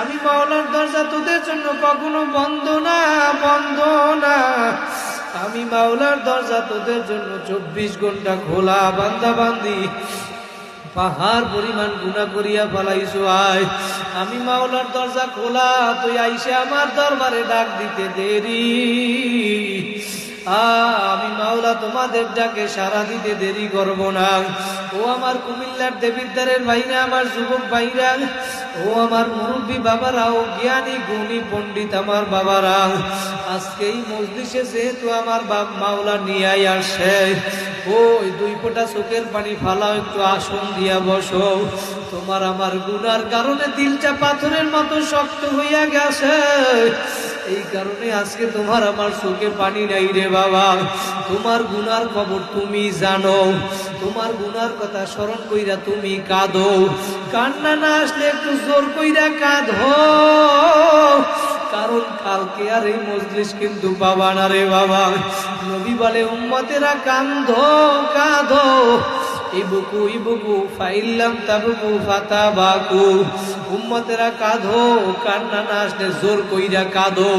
আমি মাওলার দরজা তোদের জন্য কখনো বন্ধ না, বন্ধ না। আমি মাওলার দরজা তোদের জন্য 24 ঘন্টা খোলা। বান্দা বান্দি পাহাড় পরিমাণ গুনাহ করিয়া ফেলাইছো, আয় আমি মাওলার দরজা খোলা, তুই আইসে আমার দরবারে ডাক দিতে দেরি। আমি মাওলা তোমাদের ডাকে সাড়া দিতে দেরি করব না। ও আমার কুমিল্লার দেবিদ্বারের ভাইরা, আমার যুবক ভাইরা, ও আমার মুরব্বী বাবারা, ও জ্ঞানী গুণী পণ্ডিত আমার বাবারা, আজকে এই মজলিসে যেহেতু আমার বাপ মাওলা নিয়ে আসে, ওই 2 ফোঁটা চোখের পানি ফালাও, একটু আসন দিয়া বসো। তোমার আমার গুনার কারণে দিলটা পাথরের মতো শক্ত হইয়া গেছে, এই কারণে আজকে তোমার আমার চোখে পানি নাই রে বাবা। তোমার গুনার খবর তুমি জানো, তোমার গুনার কথা স্মরণ কইরা তুমি কাঁদো। কান্না না আসলে একটু জোর কইরা কাঁদো, কারণ কালকে আর এই মজলিস কিন্তু পাবা না রে বাবা। নবী বলে উম্মতেরা কাঁদো কাঁদো, ইবকু ইবকু ফাইল্লাম তাবকু ফাতাবাকু। উম্মতেরা কাঁদো, কান্না না আসলে জোর কইরা কাঁদো,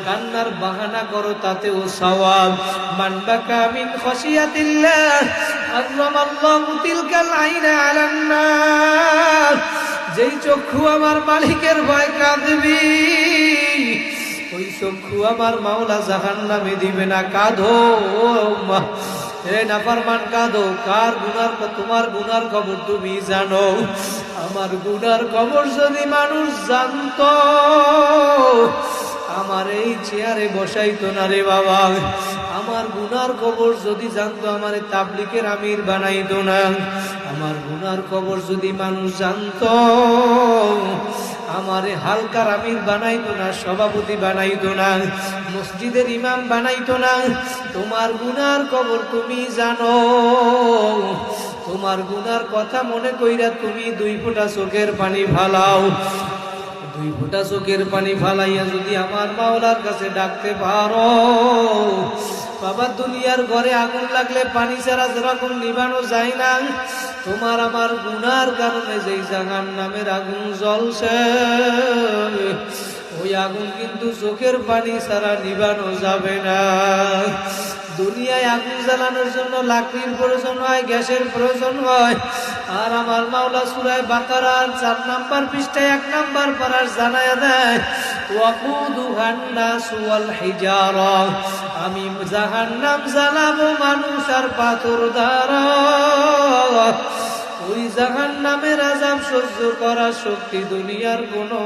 কান্নার বাহানা করো তাতেও সওয়াব। মান বাকা মিন খাশিয়াতিল্লাহ আযরামাল্লাহু তিলকাল আইনা আলান নার। যেই চক্ষু আমার মালিকের ভয় কাঁদবি, ওই চক্ষু আমার মাওলা জাহান্নামে দিবে না। কাঁদো হে নাফরমান কাঁদো। কার গুনার, তোমার গুনার খবর তুমি জানো। আমার গুনার খবর যদি মানুষ জানতো, আমার এই চেয়ারে বসাইতো না রে বাবা। আমার গুনার খবর যদি জানতো, আমার তাবলিগের আমির বানাইতো না। আমার গুনার খবর যদি মানুষ জানতো, আমারে হালকার আমির বানাইতো না, সভাপতি বানাইতো না, মসজিদের ইমাম বানাইতো না। তোমার গুনার খবর তুমি জানো, তোমার গুনার কথা মনে কইরা তুমি 2 ফোঁটা চোখের পানি ফালাও। 2 ফোঁটা চোখের পানি ফালাইয়া যদি আমার মাওলার কাছে ডাকতে পারো, বাবা দুনিয়ার ঘরে আগুন লাগলে পানি ছাড়া যেরকম নিভানো যায় না, তোমার আমার গুনার কারণে যেই জাহান্নামের আগুন জ্বলছে, ওই আগুন কিন্তু চোখের পানি ছাড়া নিভানো যাবে না। দুনিয়ায় আগুন জ্বালানোর জন্য লাকড়ির প্রয়োজন হয়, গ্যাসের প্রয়োজন হয়। আর আমার মাওলা সূরা বাকারার 4 নম্বর পৃষ্ঠায় 1 নম্বর পারার জানায়া দেয়, ওয়াকুদুহান নাস ওয়াল হিজারা। আমি জাহান্নাম জ্বালাবো মানুষ আর পাথর দ্বারা। ওই জাহান্নামের আযাব সহ্য করার শক্তি দুনিয়ার কোনো